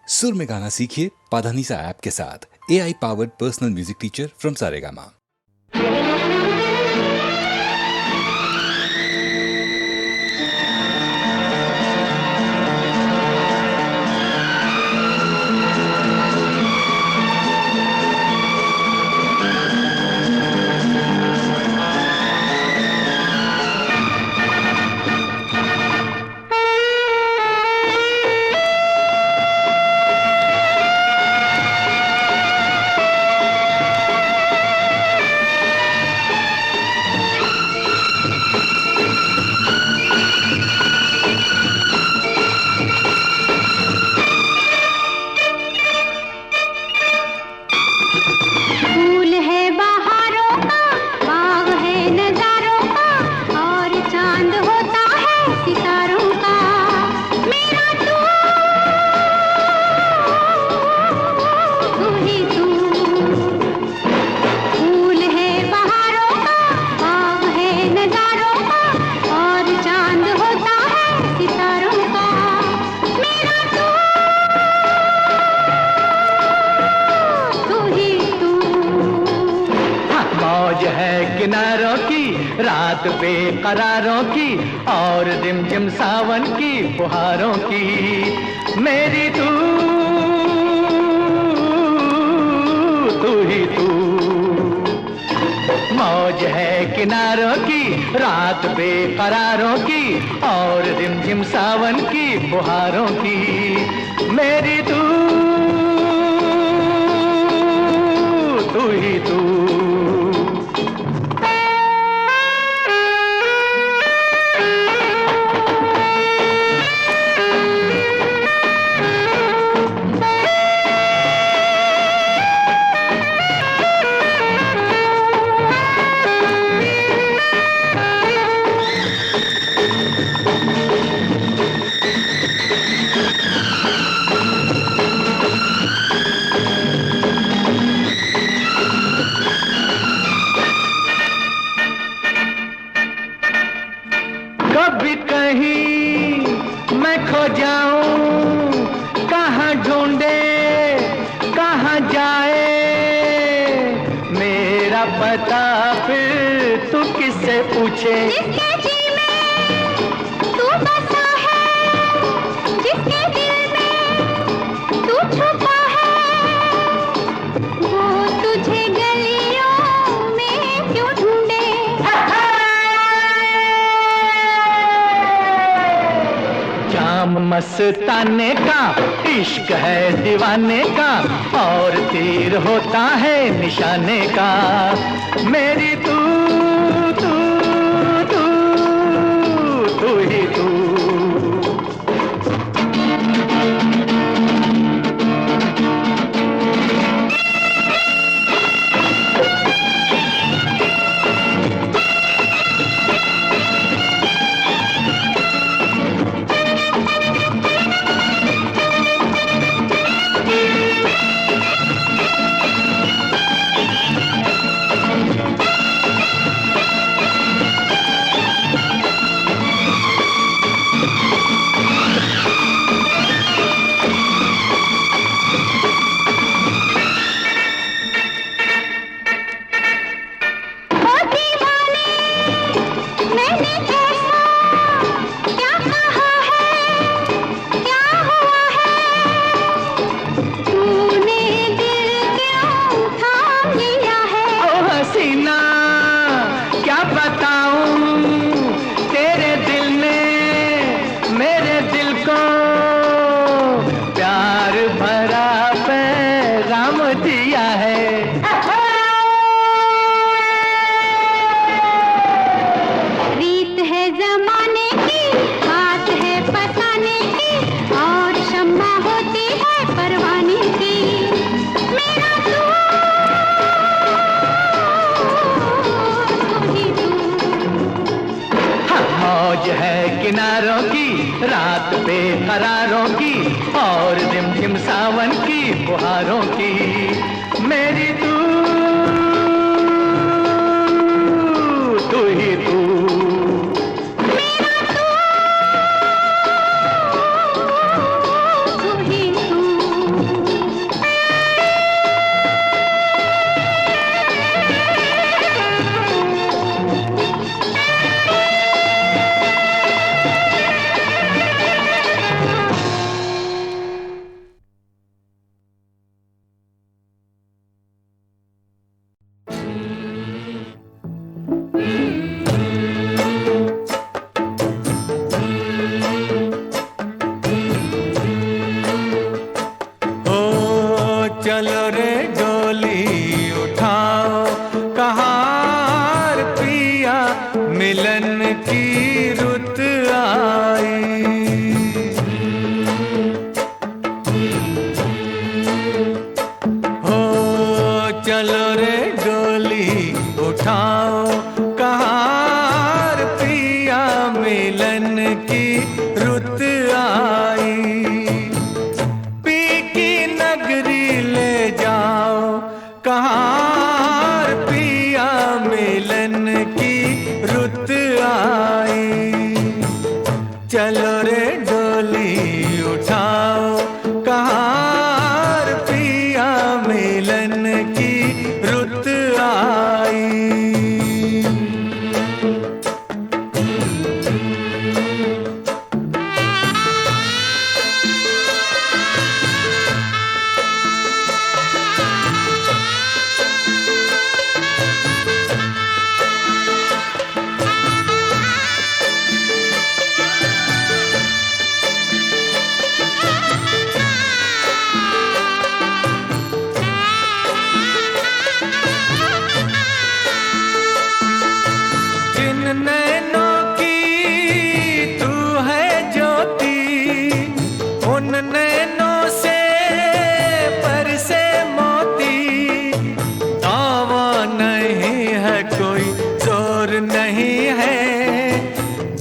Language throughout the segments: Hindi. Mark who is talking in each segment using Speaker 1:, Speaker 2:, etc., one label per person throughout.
Speaker 1: सुर में गाना सीखिए पाधानीसा ऐप के साथ। AI powered personal music teacher from Saregama.
Speaker 2: किनारों की रात बेकरारों की और रिमझिम सावन की फुहारों की मेरी तू ही तू। मौज है किनारों की रात बेकरारों की और रिमझिम सावन की फुहारों की मेरी तू ही तू। कभी कहीं मैं खो जाऊं, कहाँ ढूंढे कहाँ जाए मेरा पता, फिर तू किससे पूछे।
Speaker 3: जिसके जी में तू बसा है, जिसके दिल में तू छुपा है, वो तुझे गलियों में क्यों ढूंढे।
Speaker 2: जाम मस्ताने का इश्क है दीवाने का और तीर होता है निशाने का मेरी तू ही तू।
Speaker 3: रीत है जमाने की, बात है फसाने की और शम्मा होती है परवाने की मेरा तू ही तू।
Speaker 2: मौज है किनारों की रात बेकरारों की और रिमझिम सावन की फुहारों की मेरी तू ही तू।
Speaker 3: मेरा तू ही तू।
Speaker 2: चलो रे डोली उठाओ कहार पिया मिलन की रुत आई। हो चलो रे डोली उठाओ कहार पिया मिलन की रुत आई। पी की नगरी ले जाओ कहार पिया मिलन की रुत आई। चलो रे डोली उठाओ कहार पिया मिलन की रुत आई। नैनों की तू है ज्योति, उन नैनों से बरसे मोती। दावा नहीं है कोई जोर नहीं है,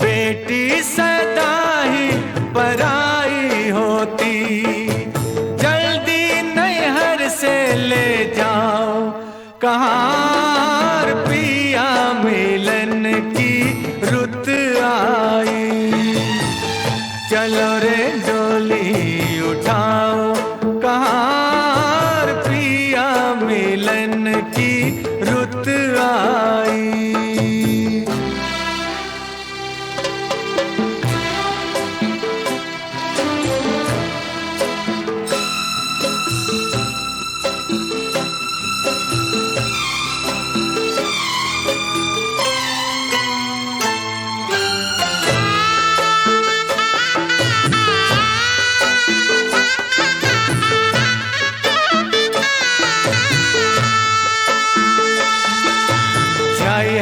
Speaker 2: बेटी सदा ही पराई होती। जल्दी नैहर से ले जाओ कहार पिया मिलन की रुत आई। चलो रे डोली उठाओ कहार पिया मिलन की रुत आई।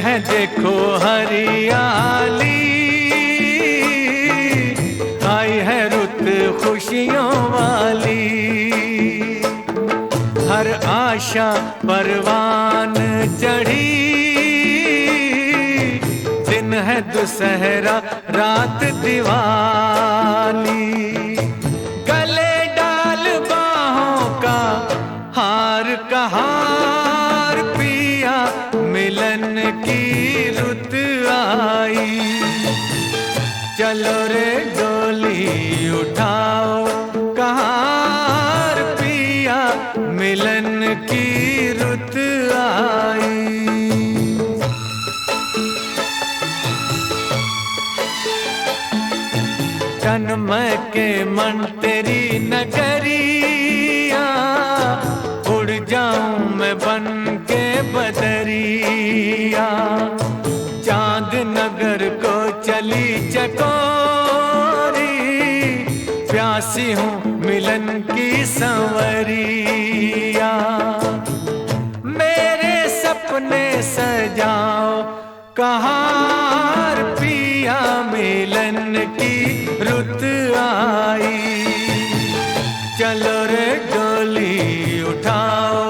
Speaker 2: है देखो हरियाली, आई है रुत खुशियों वाली। हर आशा परवान चढ़ी, दिन है दुसहरा रात दिवाली। गले डाल बाहों का हार कहार पिया मिलन की रुत आई। चलो रे डोली उठाओ कहार पिया मिलन की रुत आई। जन्म के मन तेरी नगरिया, उड़ जाऊं मैं बन के बदरिया। चांद नगर को चली चकोरी, प्यासी हूँ मिलन की संवरिया। मेरे सपने सजाओ कहार पिया मिलन की रुत आई। चलो रे डोली उठाओ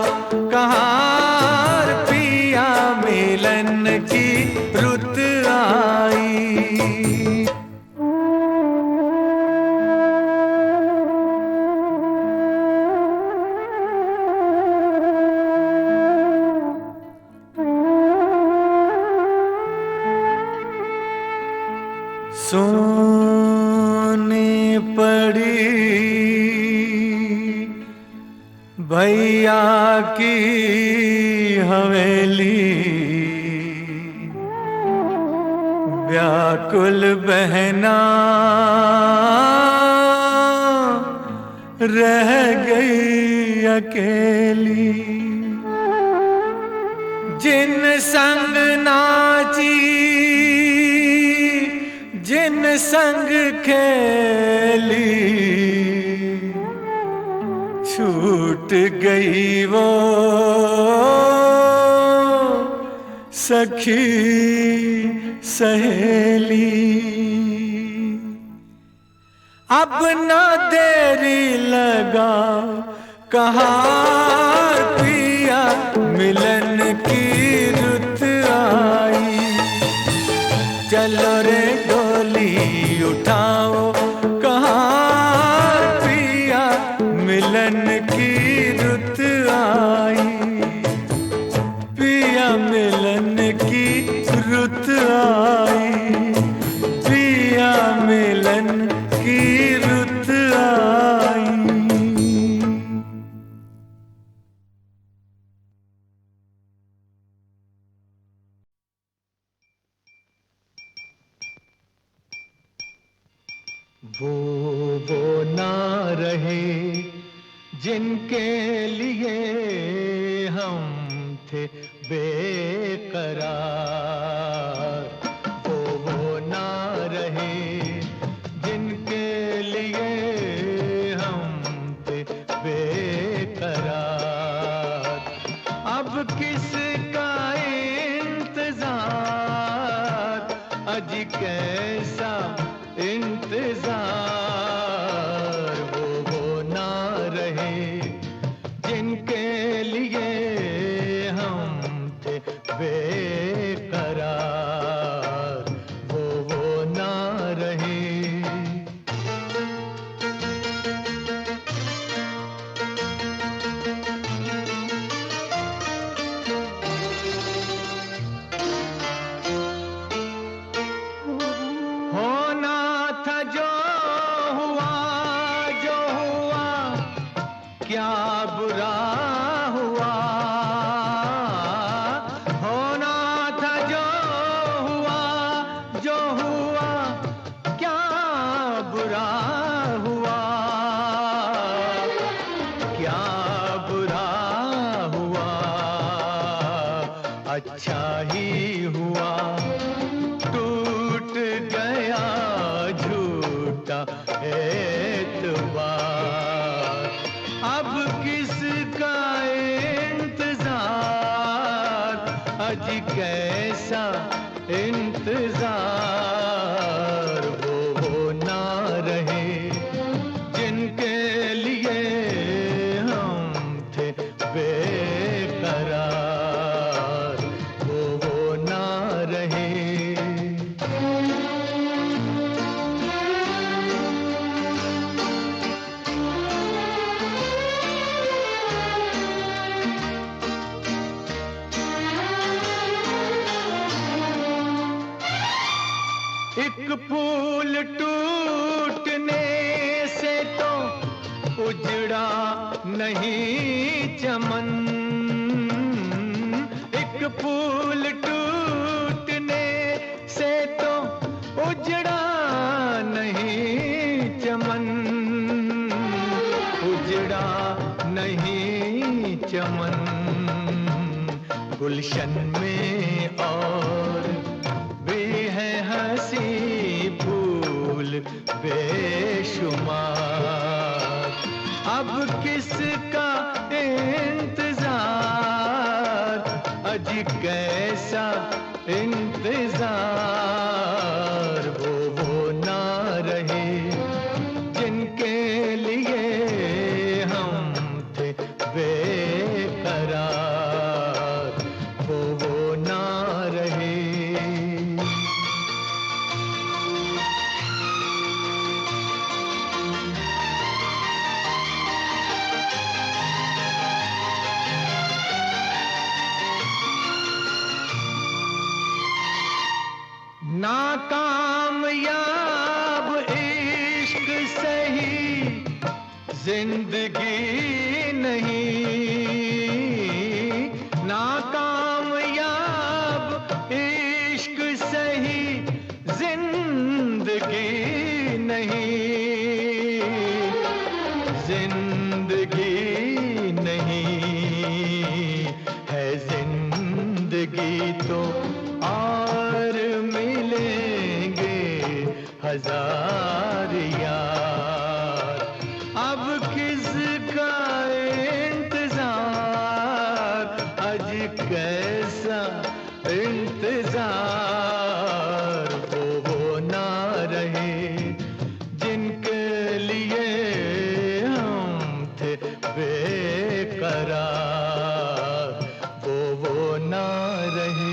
Speaker 2: कहार पिया मिलन की रुत आई। सोनी पड़ी भैया की हवेली, व्याकुल बहना रह गई अकेली। जिन संग नाची जिन संग खेली,
Speaker 4: छूट गई वो सखी सहेली, अब न देरी लगा कहाँ पिया मिलन की रुत आई। चलो रे डोली उठाओ कहाँ पिया मिलन की रुत आई। पिया मिलन की रुत आई, पिया मिलन की रुत आई।
Speaker 2: वो ना रहे जिनके लिए हम थे बेकरार, वो ना रहे जिनके लिए हम थे बेकरार। अब किसका इंतजार, अजी कैसा इंतजार। वो ना रहे जिनके लिए हम थे बेकरार, वो ना रहे। होना था जो हुआ, जो हुआ क्या बुरा हुआ। होना था जो हुआ, जो हुआ क्या बुरा हुआ। क्या बुरा हुआ, अच्छा ही हुआ। टूट गया झूठा एतबार, अब किसका इंतजार, अजी कैसा इंतजार। वो ना रहे जिनके लिए हम थे बेकरार, वो ना रहे। एक फूल टूटने से तो उजड़ा नहीं चमन। एक फूल टूटने से तो उजड़ा नहीं चमन। उजड़ा नहीं चमन, गुलशन में और भी है हंसी फूल बेशुमार। अब किसका इंतजार, अजी कैसा इंतजार। वो ना रहे जिनके लिए हम थे बेकरार, वो ना रहे। नाकामयाब इश्क सही जिंदगी नहीं। नाकामयाब इश्क सही जिंदगी नहीं। जिंदगी नहीं है जिंदगी तो और मिलेंगे हजार यार। अब किसका कैसा इंतजार, वो ना रहे जिनके लिए हम थे बेकरार, वो ना रहे।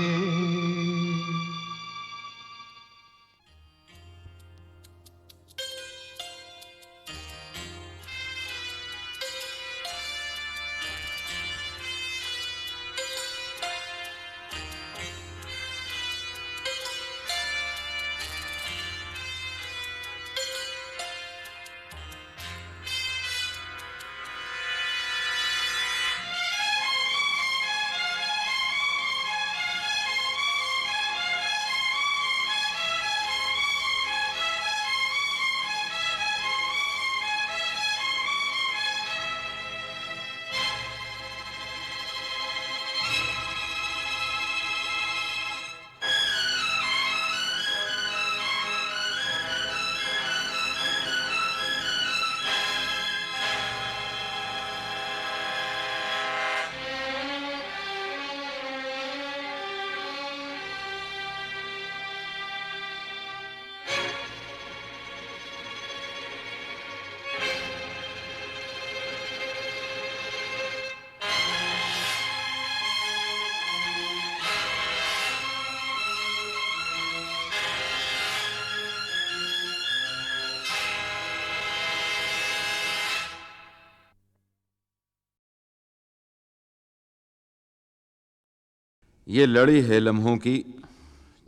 Speaker 5: ये लड़ी है लम्हों की,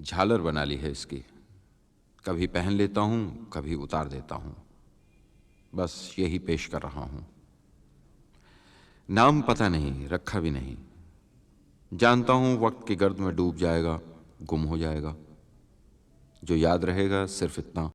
Speaker 5: झालर बना ली है इसकी। कभी पहन लेता हूँ, कभी उतार देता हूँ, बस यही पेश कर रहा हूँ। नाम पता नहीं, रखा भी नहीं। जानता हूँ वक्त की गर्द में डूब जाएगा, गुम हो जाएगा। जो याद रहेगा सिर्फ इतना,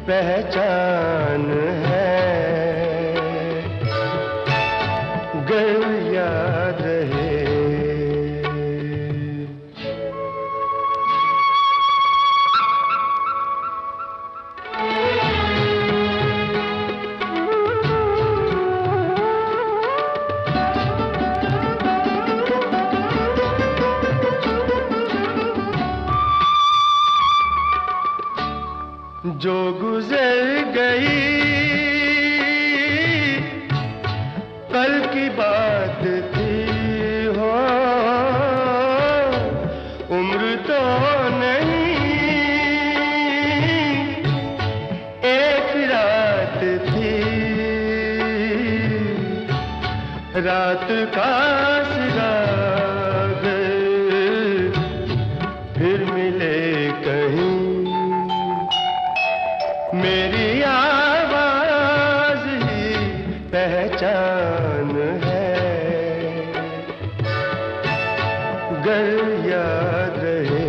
Speaker 2: पहचान है।
Speaker 6: रात का सिरागर फिर मिले कहीं, मेरी आवाज ही पहचान है, गर याद रहे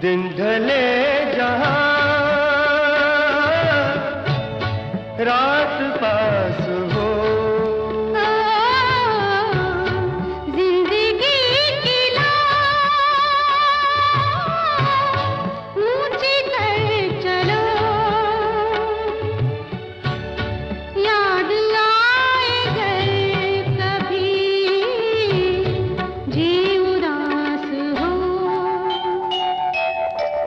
Speaker 6: दिन ढले जहां रात पास हो,
Speaker 3: जिंदगी की लौ ऊंची कर चलो, याद आए घर कभी जी उदास हो,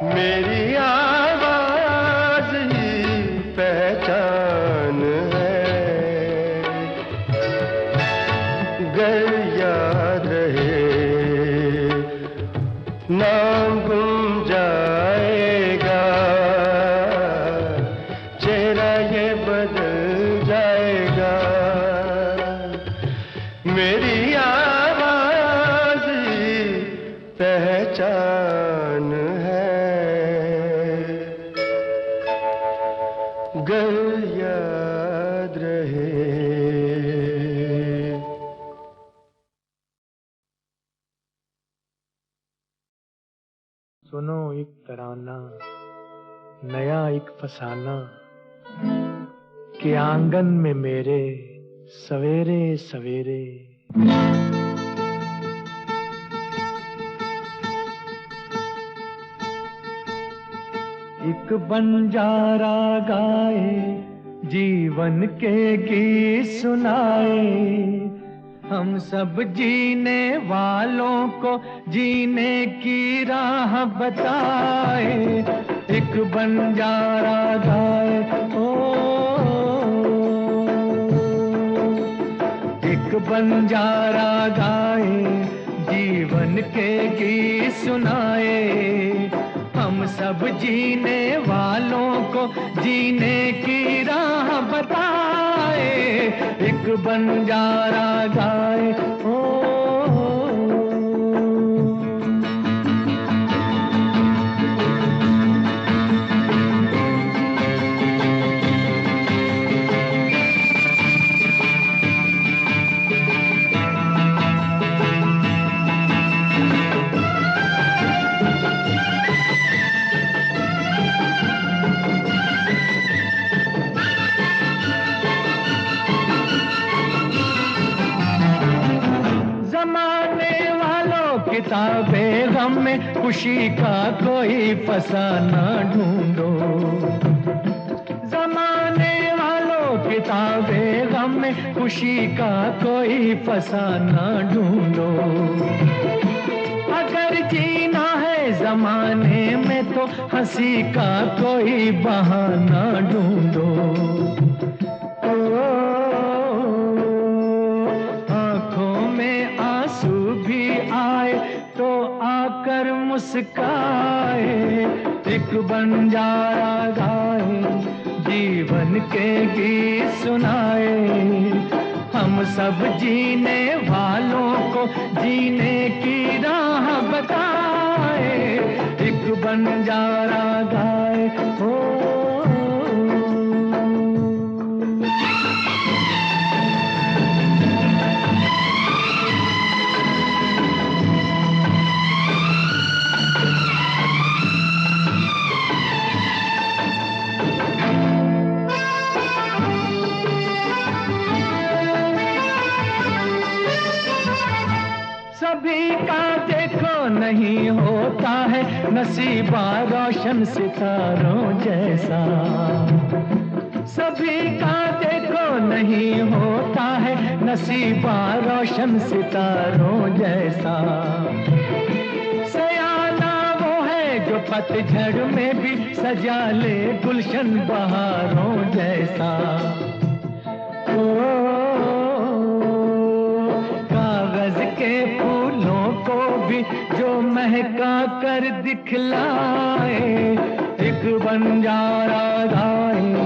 Speaker 6: मेरी आवाज ही पहचान है, गर याद रहे नाम गुम जाएगा, चेहरा ये बदल जाएगा, मेरी आवाज ही पहचान है, गर याद रहे।
Speaker 7: सुनो एक तराना नया एक फसाना, कि आंगन में मेरे सवेरे सवेरे एक बंजारा गाए जीवन के गीत सुनाए, हम सब जीने वालों को जीने की राह बताए, एक बंजारा गाए ओ, एक बंजारा गाए जीवन के गीत सुनाए, हम सब जीने वालों को जीने की राह बताए, एक बंजारा गाए ओ, किताबे गम में खुशी का कोई फसाना ढूंढो, जमाने वालों किताबे गम में खुशी का कोई फसाना ढूंढो, अगर जीना है जमाने में तो हंसी का कोई बहाना ढूंढो, आंखों में आंसू भी आए तो आकर मुस्काए, एक बंजारा गाए जीवन के गीत सुनाए, हम सब जीने वालों को जीने की राह बताए, एक बंजारा गाए हो। नसीबा रोशन सितारों जैसा। सभी का देखो नहीं होता है नसीबा रोशन सितारों जैसा। सयाना वो है जो पतझड़ में भी सजा ले गुलशन बहारों जैसा। कागज के फूलों को भी जो महका कर दिखलाए, एक बंजारा गाए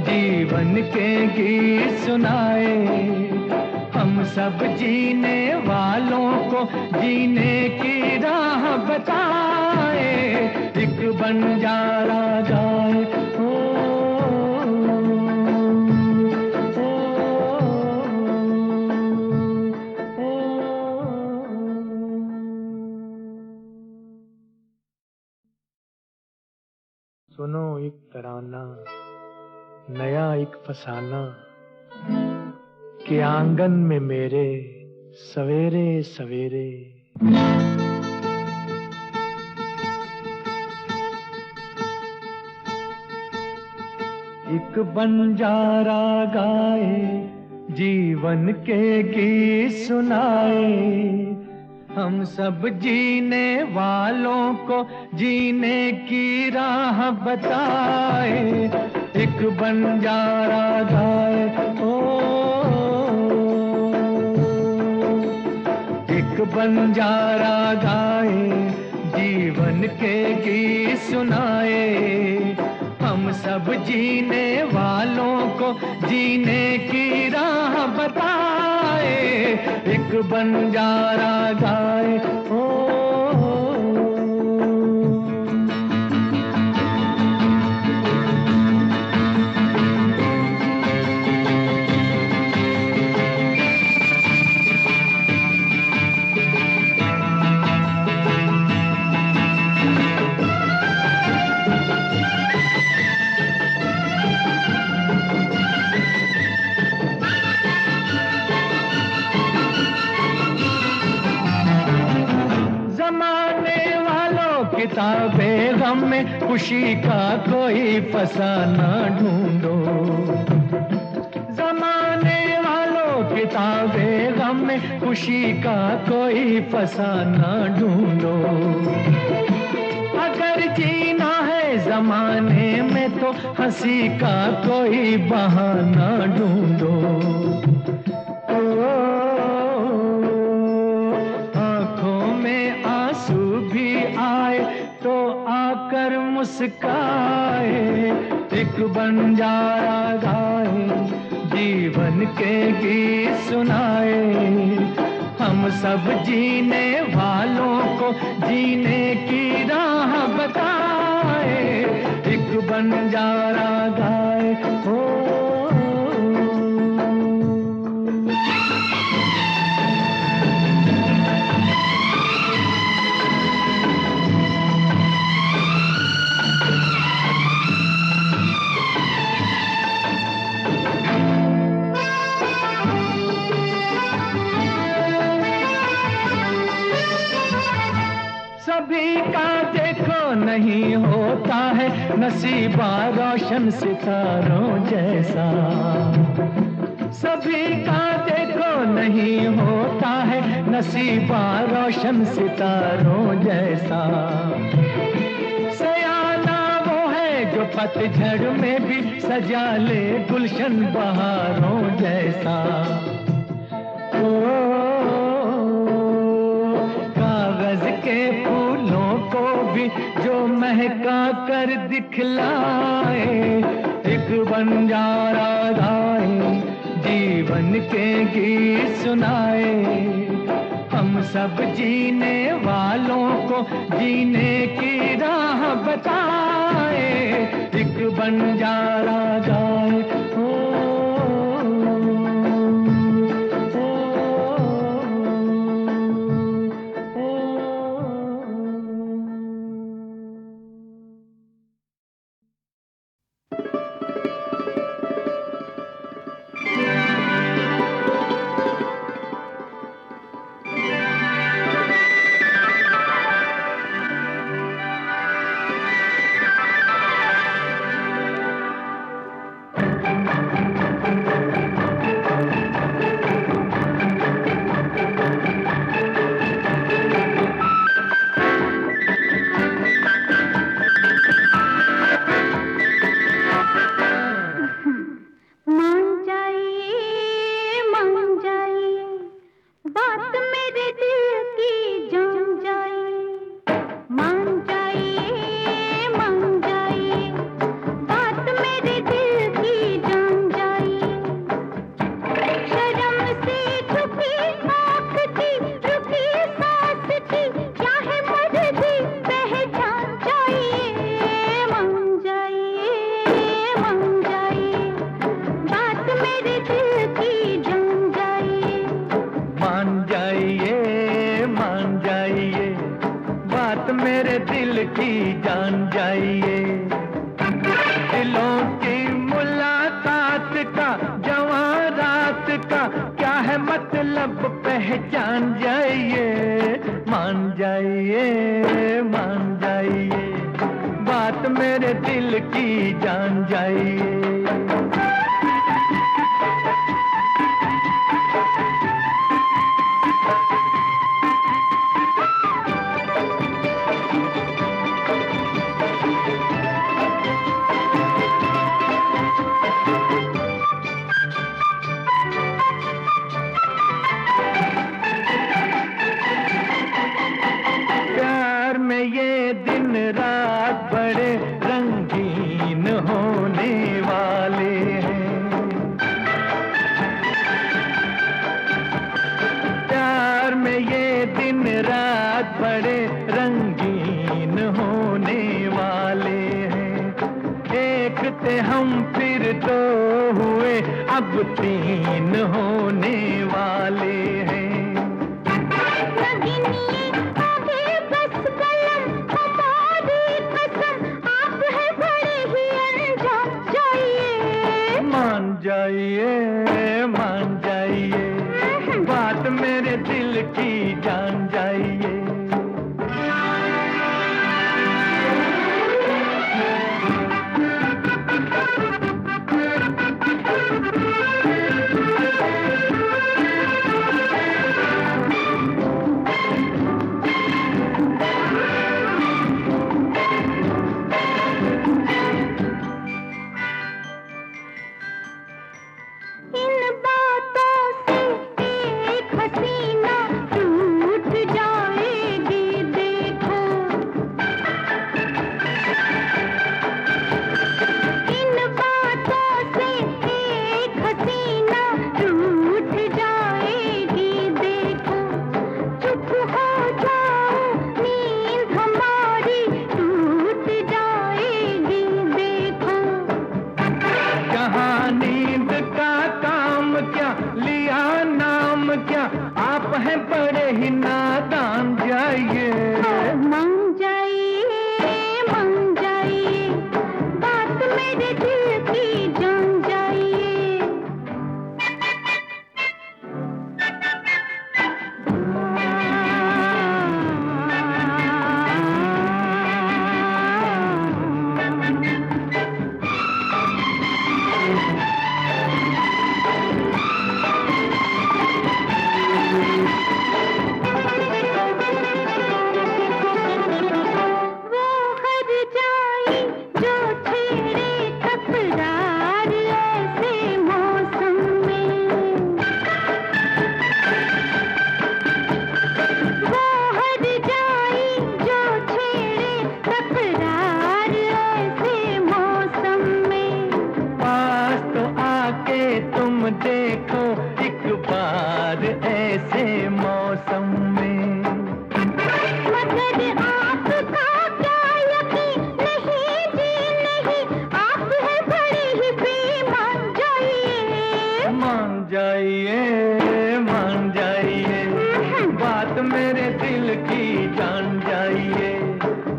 Speaker 7: जीवन के गीत सुनाए। हम सब जीने वालों को जीने की राह बताए, एक बंजारा गाए।
Speaker 6: सुनो एक तराना नया एक फसाना, कि आंगन में मेरे सवेरे सवेरे।
Speaker 7: एक बंजारा गाए जीवन के गीत सुनाए। हम सब जीने वालों को जीने की राह बताए, एक बंजारा गाए। एक बंजारा गाए जीवन के गीत सुनाए। हम सब जीने वालों को जीने की राह बताए, एक बंजारा गाए। किताबें गम में खुशी का कोई फसाना ढूंढो। जमाने वालों किताबें गम में खुशी का कोई फसाना ढूंढो। अगर जीना है जमाने में तो हंसी का कोई बहाना ढूंढो। आंखों में आंसू भी आए तो आकर मुस्काए, एक बंजारा गाए जीवन के गीत सुनाए। हम सब जीने वालों को जीने की राह बताए, एक बंजारा गाए। सभी का देखो नहीं होता है नसीबा रोशन सितारों जैसा। सभी का देखो नहीं होता है नसीबा रोशन सितारों जैसा। सयाना वो है जो पतझड़ में भी सजा ले गुलशन बहारों जैसा। कागज के फूलों को भी जो महका कर दिखलाए, एक बंजारा गाए जीवन के गीत सुनाए। हम सब जीने वालों को जीने की राह बताए, एक बंजारा गाए।
Speaker 2: की जान जाइए। दिलों की मुलाकात का, जवां रात का क्या है मतलब पहचान जाइए। मान जाइए, मान जाइए, बात मेरे दिल की जान जाइए। प्यार में ये दिन रात बड़े रंगीन होने वाले हैं। प्यार में ये दिन रात बड़े रंगीन होने वाले हैं। एक थे हम फिर दो हुए, अब तीन होने वाले हैं। मान जाइए, मान जाइए, बात मेरे दिल की जान जाइए। आप हैं बड़े ही नादान, जाइए।
Speaker 3: मान जाइए, मान जाइए, बात मेरे दिल की जान जाइए।
Speaker 2: तुम देखो एक बार ऐसे मौसम में।
Speaker 3: मगर आपका क्या यकीन नहीं जी नहीं, आप हैं बड़े ही बेईमान, जाइए।
Speaker 2: मान जाइए, मान जाइए, बात मेरे दिल की जान जाइए।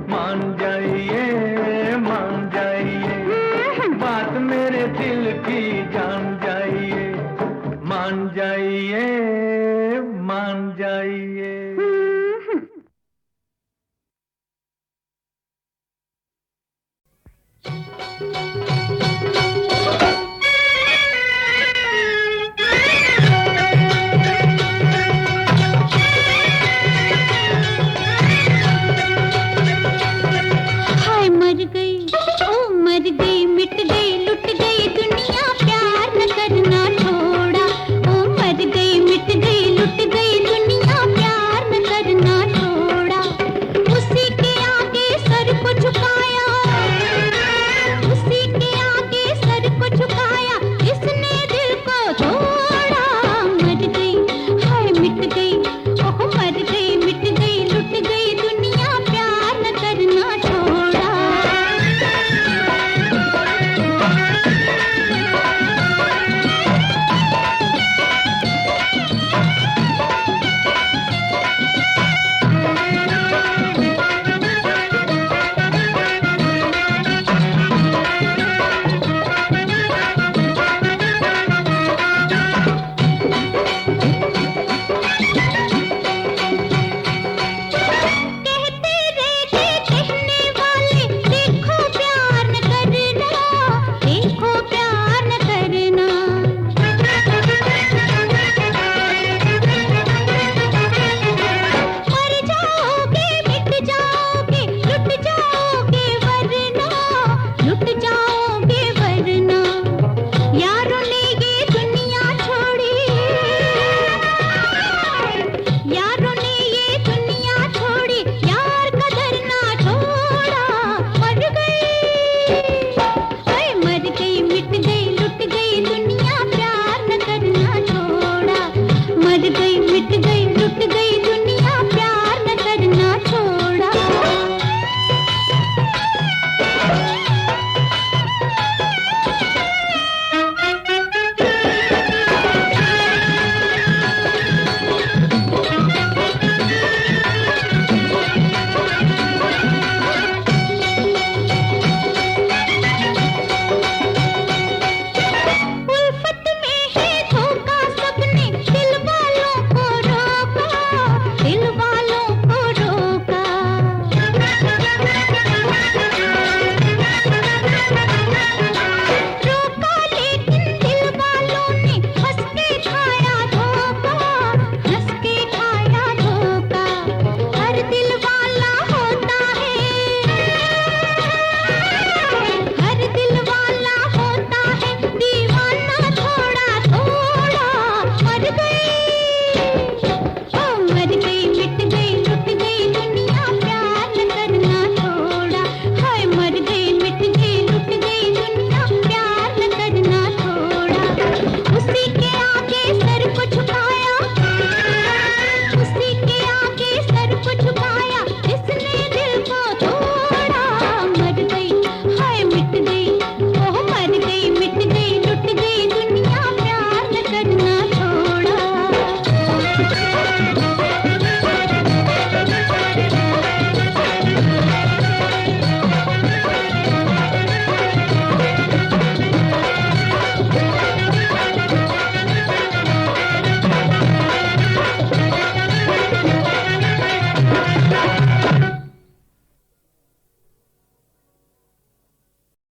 Speaker 2: मान जाइए, मान जाइए, बात मेरे दिल की जान